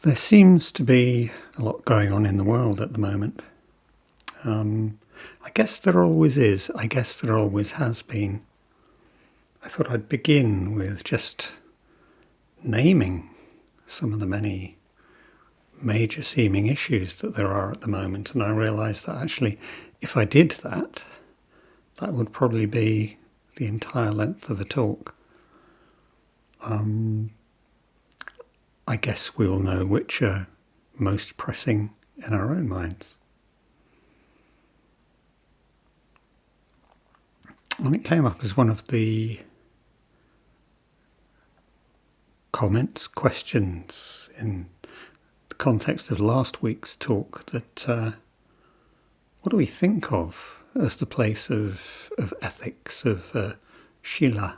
There seems to be a lot going on in the world at the moment. I guess there always is. I guess there always has been. I thought I'd begin with just naming some of the many major seeming issues that there are at the moment, and I realised that actually if I did that, that would probably be the entire length of a talk. I guess we all know which are most pressing in our own minds. And it came up as one of the comments, questions in the context of last week's talk that what do we think of as the place of ethics, of Sila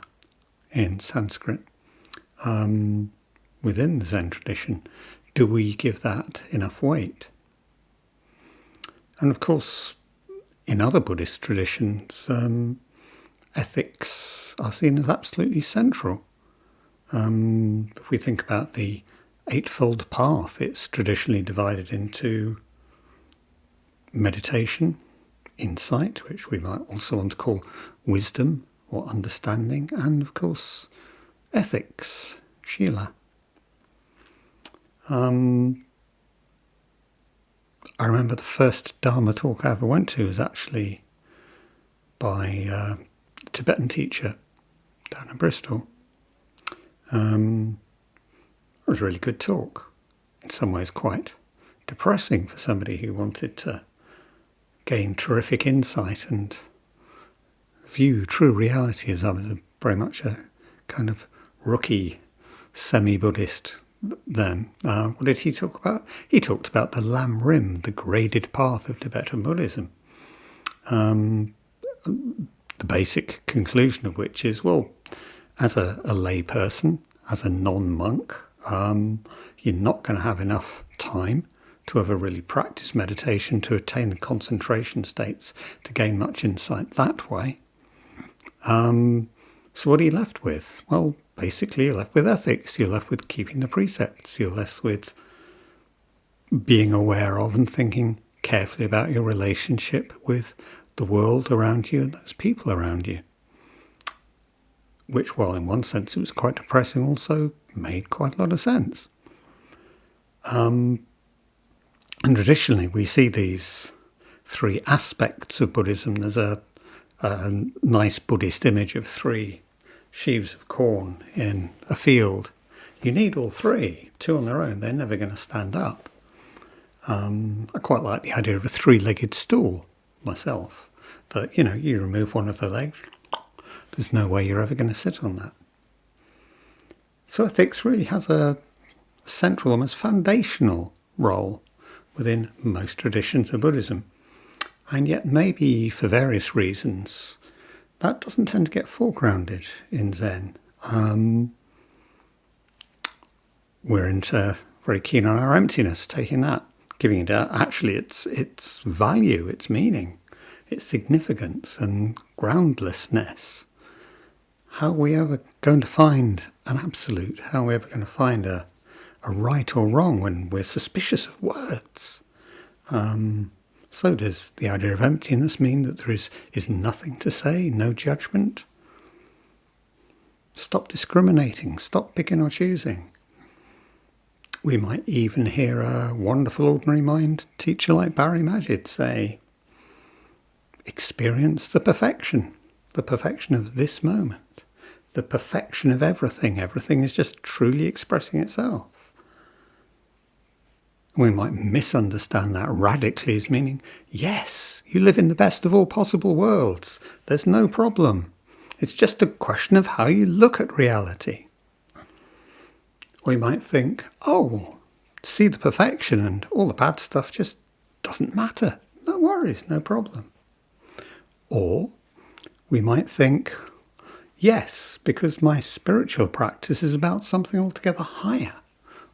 in Sanskrit, within the Zen tradition? Do we give that enough weight? And of course, in other Buddhist traditions, ethics are seen as absolutely central. If we think about the Eightfold Path, it's traditionally divided into meditation, insight, which we might also want to call wisdom or understanding, and of course ethics, Sila. I remember the first Dharma talk I ever went to was actually by a Tibetan teacher down in Bristol. It was a really good talk, in some ways quite depressing for somebody who wanted to gain terrific insight and view true reality, as I was very much a kind of rookie semi-Buddhist then. What did he talk about? He talked about the Lam Rim, the graded path of Tibetan Buddhism. The basic conclusion of which is, well, as a lay person, as a non-monk, you're not going to have enough time to ever really practice meditation, to attain the concentration states, to gain much insight that way. So what are you left with? Well, basically you're left with ethics, you're left with keeping the precepts, you're left with being aware of and thinking carefully about your relationship with the world around you and those people around you. Which, while in one sense it was quite depressing, also made quite a lot of sense. And traditionally we see these three aspects of Buddhism. There's a nice Buddhist image of three sheaves of corn in a field. You need all three. Two on their own, they're never going to stand up. I quite like the idea of a three-legged stool myself. That, you remove one of the legs, there's no way you're ever going to sit on that. So ethics really has a central, almost foundational role within most traditions of Buddhism. And yet maybe for various reasons, that doesn't tend to get foregrounded in Zen. We're very keen on our emptiness, taking that, giving it actually its value, its meaning, its significance and groundlessness. How are we ever going to find an absolute? How are we ever going to find a right or wrong when we're suspicious of words? So does the idea of emptiness mean that there is nothing to say, no judgment? Stop discriminating, stop picking or choosing. We might even hear a wonderful ordinary mind teacher like Barry Majid say, experience the perfection of this moment, the perfection of everything. Everything is just truly expressing itself. We might misunderstand that radically as meaning, yes, you live in the best of all possible worlds. There's no problem. It's just a question of how you look at reality. We might think, see the perfection and all the bad stuff just doesn't matter. No worries, no problem. Or we might think, yes, because my spiritual practice is about something altogether higher,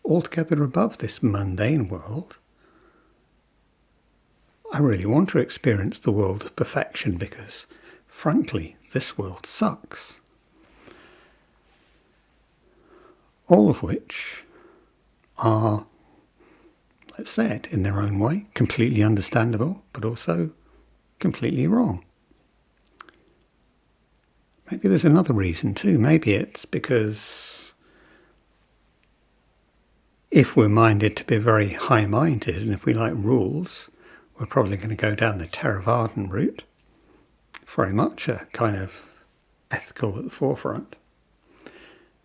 altogether above this mundane world. I really want to experience the world of perfection because, frankly, this world sucks. All of which are like I said, in their own way, completely understandable, but also completely wrong. Maybe there's another reason too. Maybe it's because if we're minded to be very high-minded, and if we like rules, we're probably going to go down the Theravadan route, very much a kind of ethical at the forefront.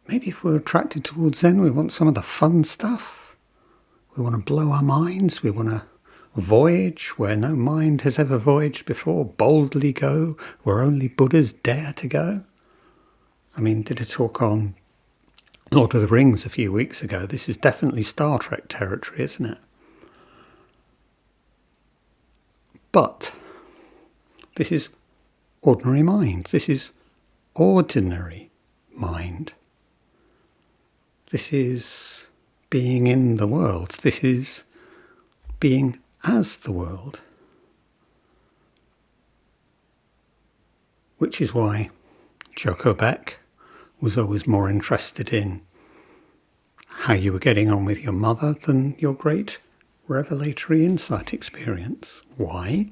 Maybe if we're attracted towards Zen, we want some of the fun stuff. We want to blow our minds. We want to voyage where no mind has ever voyaged before. Boldly go where only Buddhas dare to go. I mean, did a talk on Lord of the Rings a few weeks ago. This is definitely Star Trek territory, isn't it? But this is ordinary mind. This is ordinary mind. This is being in the world. This is being as the world. Which is why Joko Beck was always more interested in how you were getting on with your mother than your great revelatory insight experience. Why?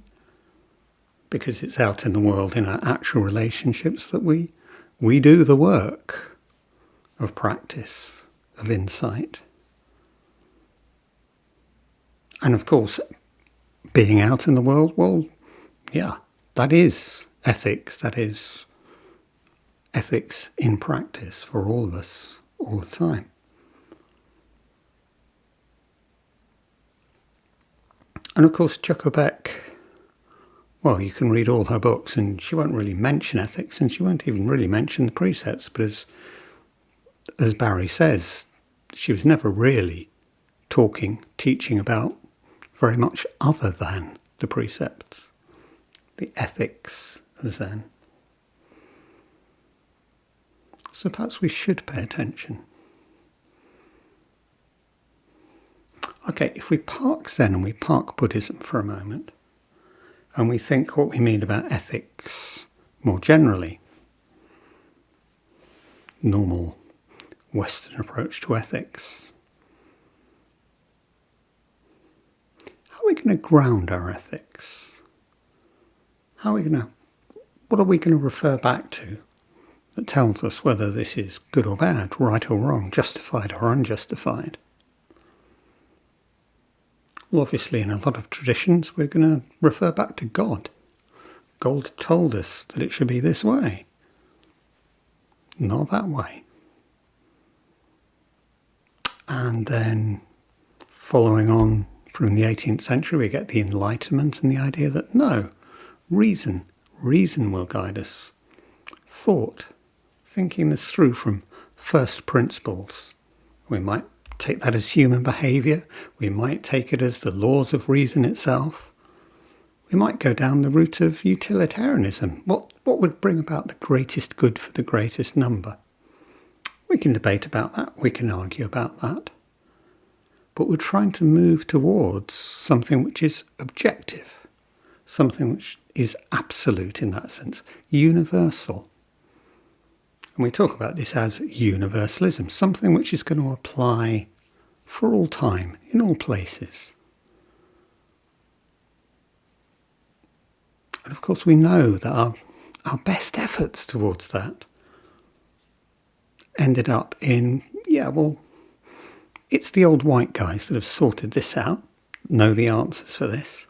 Because it's out in the world in our actual relationships that we do the work of practice, of insight. And of course, being out in the world, well, yeah, that is ethics. That is ethics in practice for all of us, all the time. And of course, Joko Beck, well, you can read all her books and she won't really mention ethics and she won't even really mention the precepts. But as Barry says, she was never really teaching about very much other than the precepts, the ethics of Zen. So perhaps we should pay attention. Okay, if we park Zen and we park Buddhism for a moment, and we think what we mean about ethics more generally, normal Western approach to ethics, how are we going to ground our ethics? What are we going to refer back to that tells us whether this is good or bad, right or wrong, justified or unjustified? Well, obviously, in a lot of traditions, we're going to refer back to God. God told us that it should be this way, not that way. And then, following on from the 18th century, we get the Enlightenment and the idea that no, reason will guide us. Thought, thinking this through from first principles. We might take that as human behaviour. We might take it as the laws of reason itself. We might go down the route of utilitarianism. What would bring about the greatest good for the greatest number? We can debate about that. We can argue about that. But we're trying to move towards something which is objective, something which is absolute in that sense, universal. And we talk about this as universalism, something which is going to apply for all time, in all places. And of course we know that our best efforts towards that ended up in, it's the old white guys that have sorted this out, know the answers for this.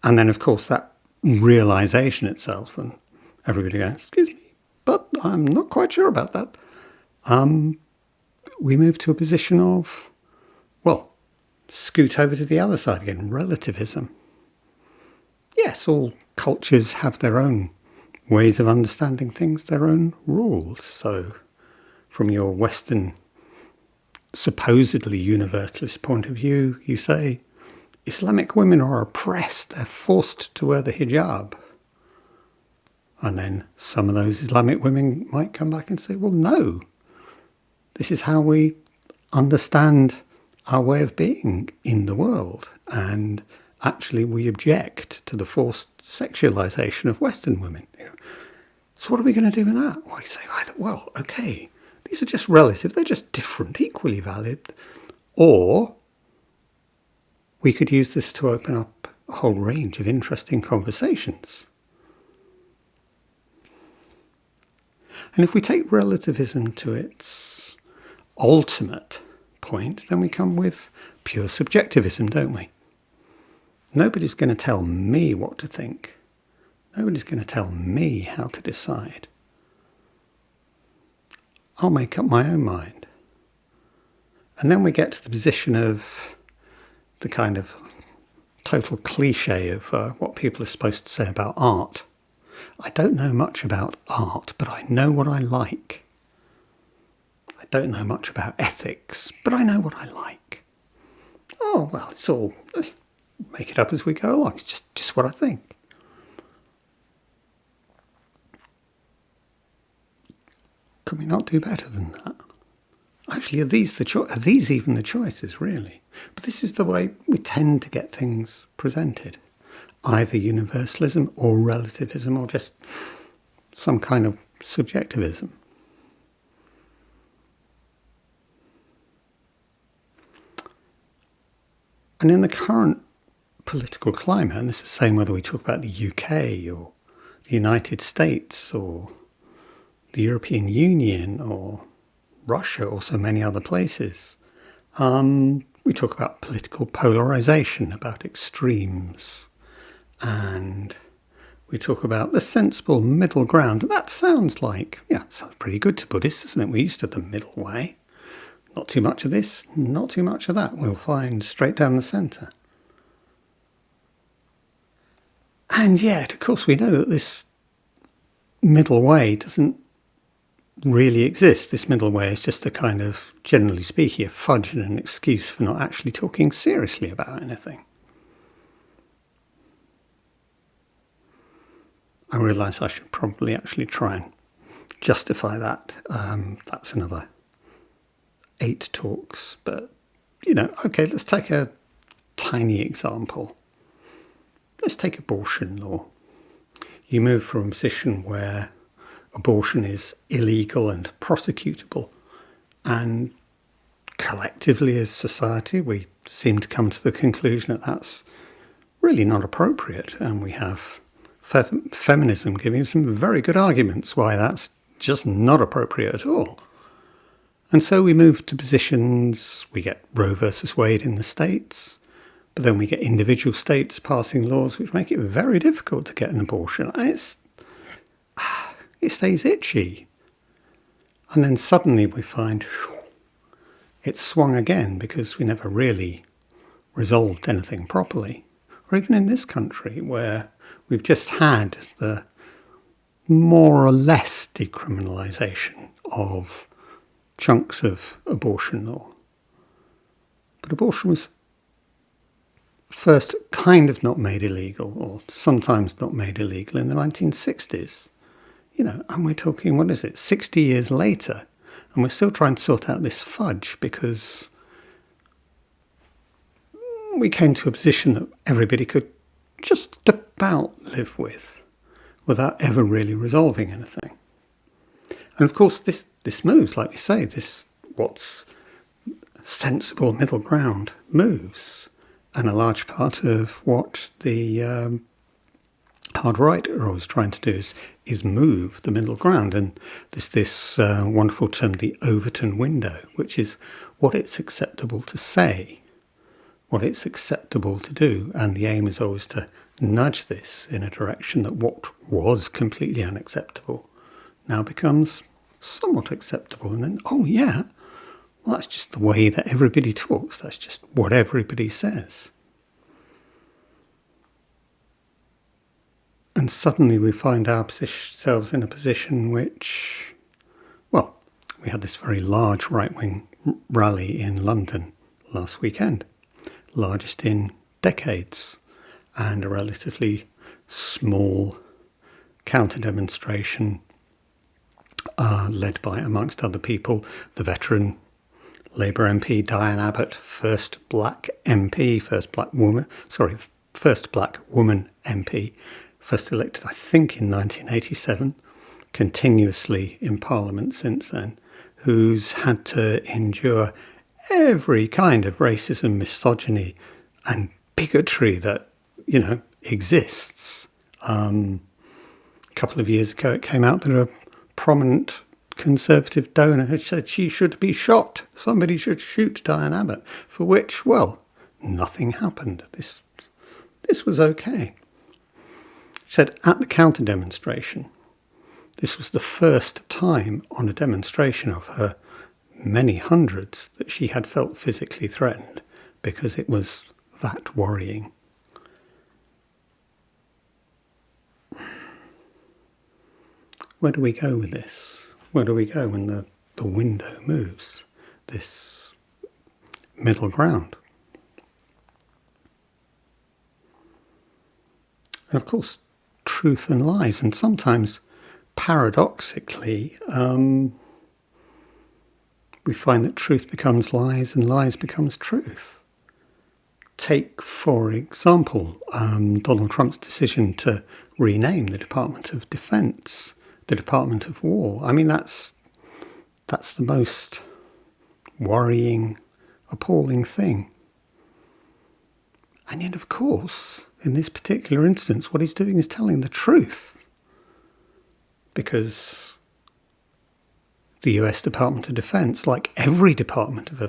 And then of course that realisation itself, and everybody goes, excuse me, but I'm not quite sure about that. We move to a position of, scoot over to the other side again, relativism. Yes, all cultures have their own ways of understanding things, their own rules. So from your Western, supposedly universalist point of view, you say, Islamic women are oppressed, they're forced to wear the hijab. And then some of those Islamic women might come back and say, well, no, this is how we understand our way of being in the world. And actually we object to the forced sexualization of Western women. So what are we going to do with that? Well, I say, okay, these are just relative, they're just different, equally valid. Or we could use this to open up a whole range of interesting conversations. And if we take relativism to its ultimate point, then we come with pure subjectivism, don't we? Nobody's going to tell me what to think. Nobody's going to tell me how to decide. I'll make up my own mind. And then we get to the position of the kind of total cliche of what people are supposed to say about art. I don't know much about art, but I know what I like. I don't know much about ethics, but I know what I like. Oh, well, it's all, make it up as we go along. It's just what I think. Can we not do better than that? Actually, are these even the choices, really? But this is the way we tend to get things presented. Either universalism or relativism or just some kind of subjectivism. And in the current political climate, and this is the same whether we talk about the UK or the United States or the European Union or Russia or so many other places, we talk about political polarization, about extremes, and we talk about the sensible middle ground. That sounds pretty good to Buddhists, doesn't it? We're used to the middle way. Not too much of this, not too much of that. We'll find straight down the centre. And yet, of course, we know that this middle way doesn't really exist. This middle way is just a kind of, generally speaking, a fudge and an excuse for not actually talking seriously about anything. I realise I should probably actually try and justify that. That's another 8 talks. But, okay, let's take a tiny example. Let's take abortion law. You move from a position where abortion is illegal and prosecutable, and collectively as society we seem to come to the conclusion that that's really not appropriate, and we have feminism giving some very good arguments why that's just not appropriate at all. And so we move to positions, we get Roe versus Wade in the States, but then we get individual states passing laws which make it very difficult to get an abortion. And it stays itchy. And then suddenly we find it's swung again because we never really resolved anything properly. Or even in this country where we've just had the more or less decriminalisation of chunks of abortion law. But abortion was first kind of not made illegal, or sometimes not made illegal, in the 1960s. And we're talking, 60 years later, and we're still trying to sort out this fudge because we came to a position that everybody could just about live with without ever really resolving anything. And of course, this moves, like we say, what's sensible middle ground moves. And a large part of what the hard right are always trying to do is move the middle ground. And there's this wonderful term, the Overton window, which is what it's acceptable to say, what it's acceptable to do. And the aim is always to nudge this in a direction that what was completely unacceptable now becomes somewhat acceptable. And then, well, that's just the way that everybody talks. That's just what everybody says. And suddenly we find ourselves in a position which, we had this very large right-wing rally in London last weekend, largest in decades, and a relatively small counter-demonstration led by, amongst other people, the veteran Labour MP Diane Abbott, first black woman MP, first elected, I think, in 1987, continuously in Parliament since then, who's had to endure every kind of racism, misogyny, and bigotry that, exists. A couple of years ago, it came out that a prominent Conservative donor had said she should be shot. Somebody should shoot Diane Abbott, for which, well, nothing happened. This was okay. She said at the counter demonstration, this was the first time on a demonstration of her many hundreds that she had felt physically threatened, because it was that worrying. Where do we go with this? Where do we go when the window moves? This middle ground. And of course, truth and lies, and sometimes paradoxically, we find that truth becomes lies and lies becomes truth. Take, for example, Donald Trump's decision to rename the Department of Defense the Department of War. I mean, that's the most worrying, appalling thing. And yet, of course, in this particular instance, what he's doing is telling the truth. Because the US Department of Defense, like every Department of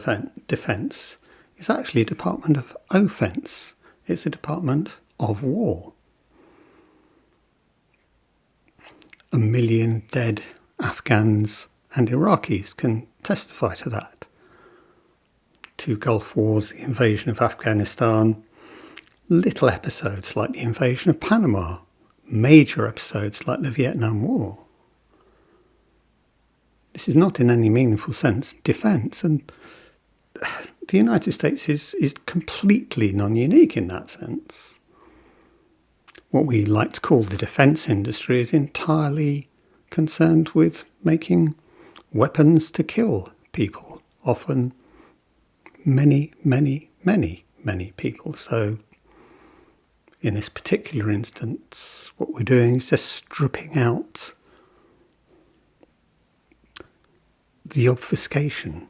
Defense, is actually a Department of Offense. It's a Department of War. 1 million dead Afghans and Iraqis can testify to that. 2 Gulf Wars, the invasion of Afghanistan, little episodes like the invasion of Panama, major episodes like the Vietnam War. This is not in any meaningful sense defence, and the United States is completely non-unique in that sense. What we like to call the defence industry is entirely concerned with making weapons to kill people, often many, many, many, many people. So in this particular instance, what we're doing is just stripping out the obfuscation,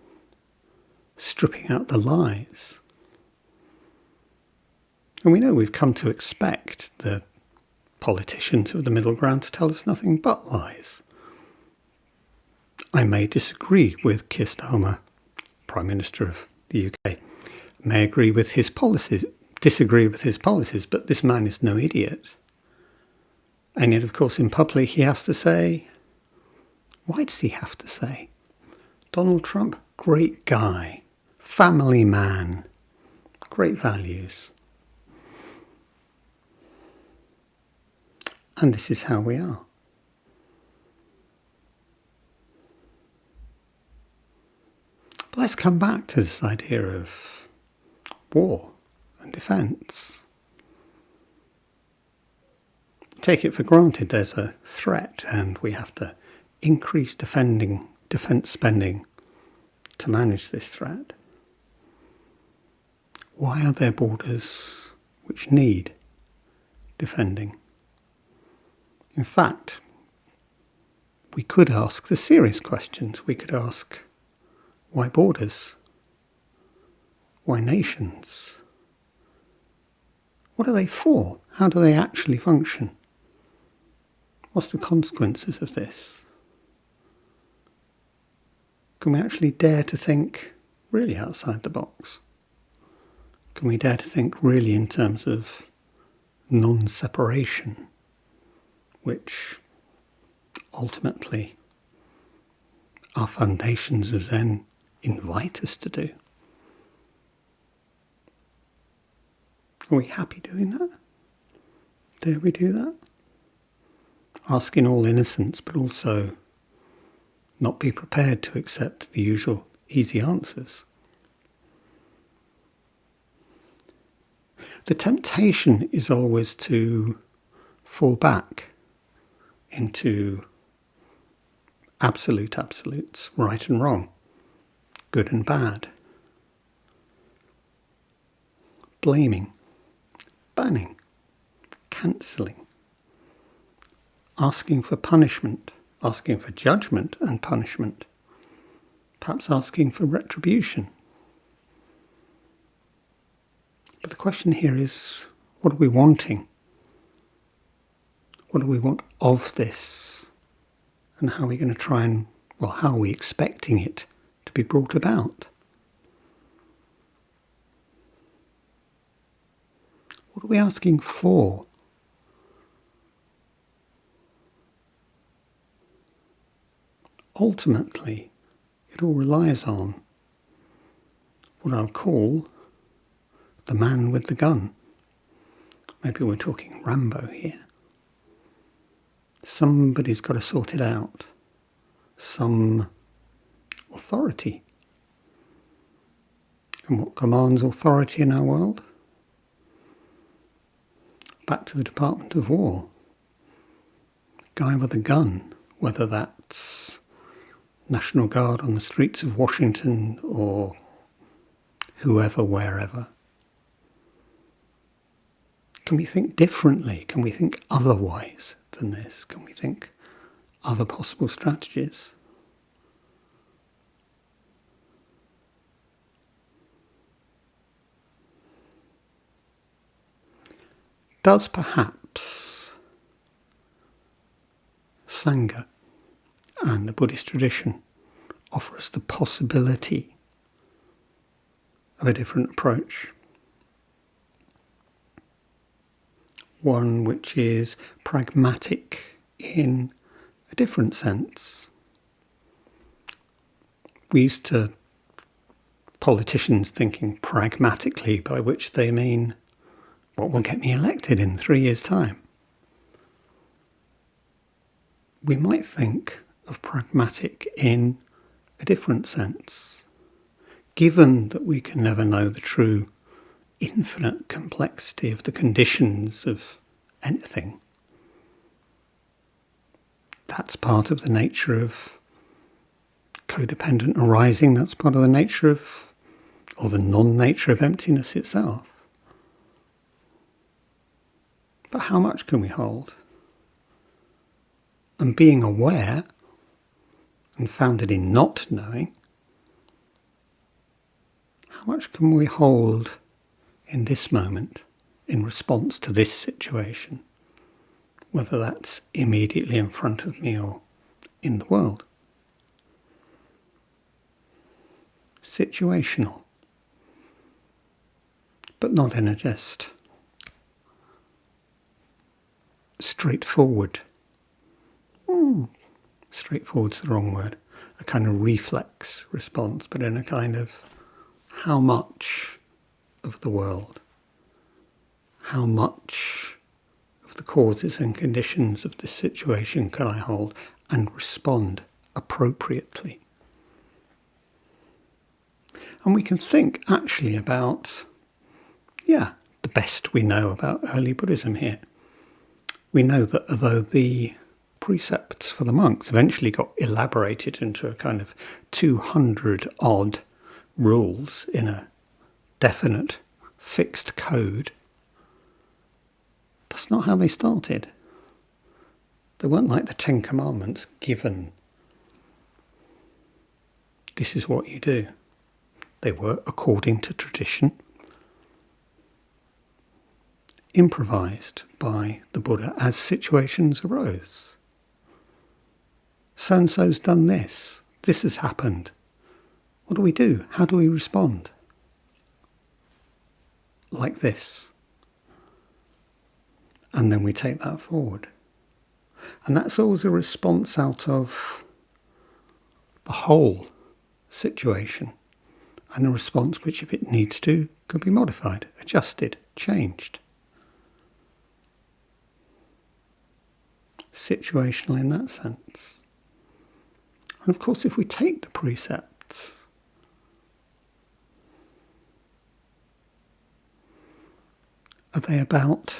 stripping out the lies. And we know we've come to expect the politicians of the middle ground to tell us nothing but lies. I may disagree with Keir Starmer, Prime Minister of the UK, may agree with his policies, disagree with his policies, but this man is no idiot. And yet, of course, in public he has to say, why does he have to say? Donald Trump, great guy, family man, great values. And this is how we are. But let's come back to this idea of war and defence. Take it for granted there's a threat and we have to increase defence spending to manage this threat. Why are there borders which need defending? In fact, we could ask the serious questions. We could ask, why borders? Why nations? What are they for? How do they actually function? What's the consequences of this? Can we actually dare to think really outside the box? Can we dare to think really in terms of non-separation, which ultimately our foundations of Zen invite us to do? Are we happy doing that? Dare we do that? Ask in all innocence, but also not be prepared to accept the usual easy answers. The temptation is always to fall back into absolutes, right and wrong, good and bad, blaming, banning, cancelling, asking for punishment, asking for judgment and punishment, perhaps asking for retribution. But the question here is, what are we wanting? What do we want of this? And how are we going to try and, how are we expecting it to be brought about? What are we asking for? Ultimately, it all relies on what I'll call the man with the gun. Maybe we're talking Rambo here. Somebody's got to sort it out. Some authority. And what commands authority in our world? Back to the Department of War. Guy with a gun, whether that's National Guard on the streets of Washington or whoever, wherever. Can we think differently? Can we think otherwise than this? Can we think other possible strategies? Does perhaps Sangha and the Buddhist tradition offer us the possibility of a different approach? One which is pragmatic in a different sense. We used to politicians thinking pragmatically, by which they mean what will get me elected in 3 years' time. We might think of pragmatic in a different sense. Given that we can never know the true infinite complexity of the conditions of anything, that's part of the nature of codependent arising, that's part of the nature of, or the non-nature of emptiness itself. But how much can we hold? And being aware, and founded in not knowing, how much can we hold in this moment in response to this situation, whether that's immediately in front of me or in the world? Situational, but not in a just straightforward. Straightforward's the wrong word. A kind of reflex response, but in a kind of how much of the world, how much of the causes and conditions of this situation can I hold and respond appropriately? And we can think actually about, the best we know about early Buddhism here. We know that although the precepts for the monks eventually got elaborated into a kind of 200 odd rules in a definite fixed code, that's not how they started. They weren't like the 10 Commandments given, this is what you do. They were, according to tradition, improvised by the Buddha as situations arose. So-and-so's done this. This has happened. What do we do? How do we respond? Like this. And then we take that forward. And that's always a response out of the whole situation. And a response which, if it needs to, could be modified, adjusted, changed. Situational in that sense. And of course, if we take the precepts, are they about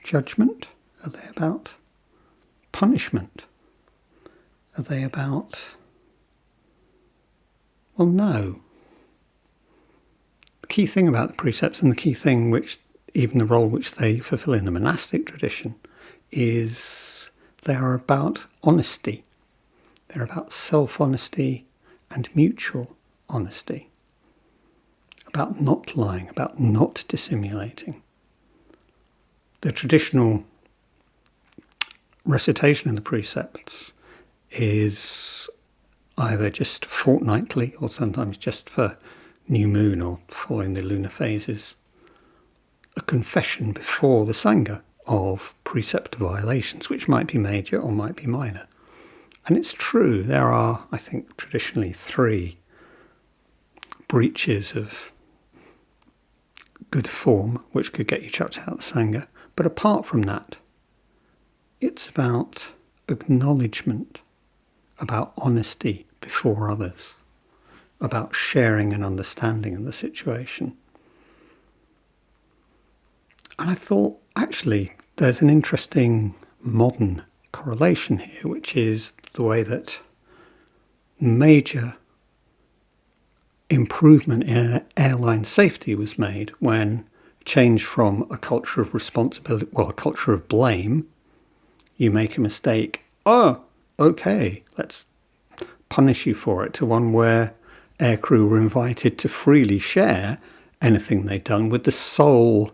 judgment? Are they about punishment? Are they about... Well, no. The key thing about the precepts, and the key thing which, even the role which they fulfill in the monastic tradition, is they are about honesty. They're about self-honesty and mutual honesty. about not lying, about not dissimulating. The traditional recitation of the precepts is either just fortnightly or sometimes just for new moon or following the lunar phases, a confession before the Sangha of precept violations, which might be major or might be minor. And it's true, there are, I think, traditionally 3 breaches of good form which could get you chucked out of the Sangha. But apart from that, it's about acknowledgement, about honesty before others, about sharing and understanding of the situation. And I thought, actually, there's an interesting modern correlation here, which is the way that major improvement in airline safety was made when change from a culture of responsibility, a culture of blame, you make a mistake, oh, okay, let's punish you for it, to one where aircrew were invited to freely share anything they'd done with the sole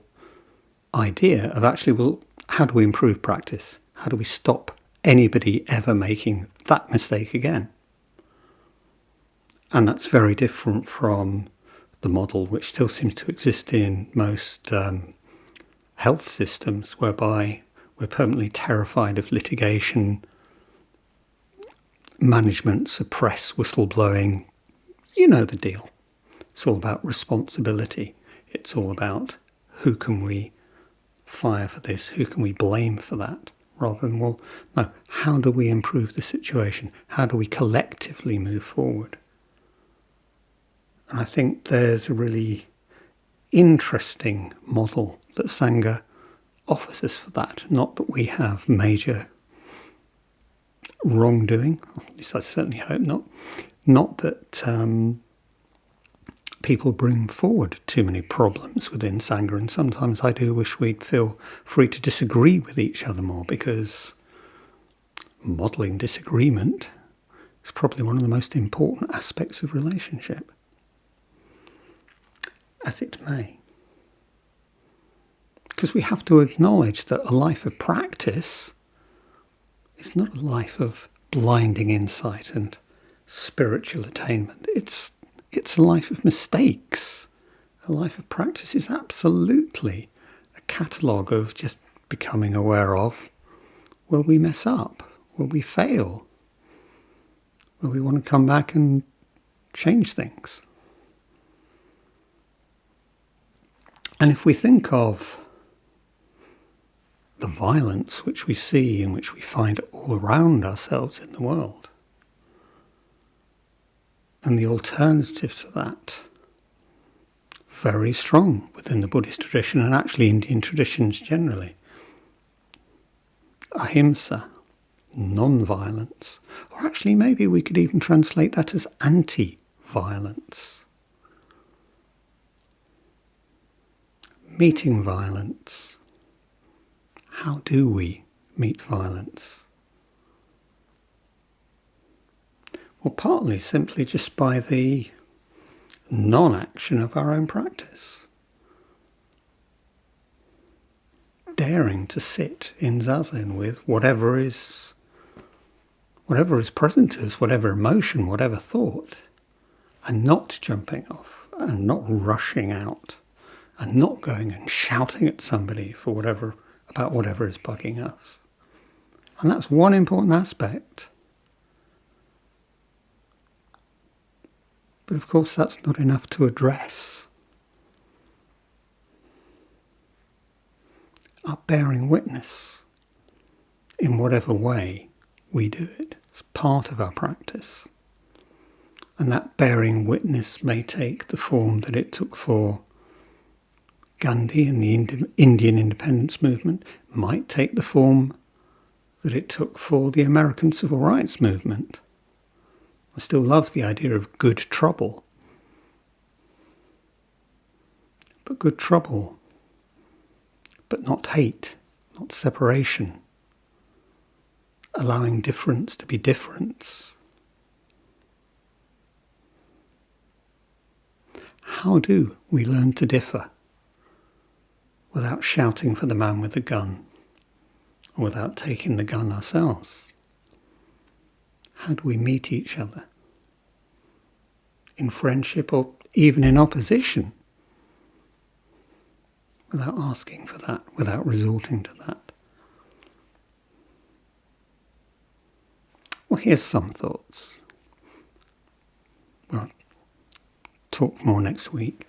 idea of actually, well, how do we improve practice? How do we stop anybody ever making that mistake again? And that's very different from the model which still seems to exist in most health systems, whereby we're permanently terrified of litigation, management, suppress, whistleblowing. You know the deal. It's all about responsibility. It's all about who can we fire for this, who can we blame for that, rather than, well, no, how do we improve the situation? How do we collectively move forward? And I think there's a really interesting model that Sangha offers us for that. Not that we have major wrongdoing, at least I certainly hope not. Not that people bring forward too many problems within Sangha, and sometimes I do wish we'd feel free to disagree with each other more, because modelling disagreement is probably one of the most important aspects of relationship. As it may. Because we have to acknowledge that a life of practice is not a life of blinding insight and spiritual attainment. It's a life of mistakes. A life of practice is absolutely a catalogue of just becoming aware of where we mess up, where we fail, where we want to come back and change things. And if we think of the violence which we see and which we find all around ourselves in the world, and the alternative to that, very strong within the Buddhist tradition and actually Indian traditions generally, ahimsa, non-violence, or actually maybe we could even translate that as anti-violence. Meeting violence. How do we meet violence? Well, partly simply just by the non-action of our own practice. Daring to sit in zazen with whatever is present to us, whatever emotion, whatever thought, and not jumping off and not rushing out and not going and shouting at somebody for about whatever is bugging us. And that's one important aspect. But of course that's not enough to address our bearing witness in whatever way we do it. It's part of our practice. And that bearing witness may take the form that it took for Gandhi and the Indian independence movement, might take the form that it took for the American civil rights movement. I still love the idea of good trouble. But good trouble, but not hate, not separation, allowing difference to be difference. how do we learn to differ without shouting for the man with the gun, or without taking the gun ourselves? How do we meet each other? In friendship or even in opposition, without asking for that, without resorting to that. Well, here's some thoughts. Well, talk more next week.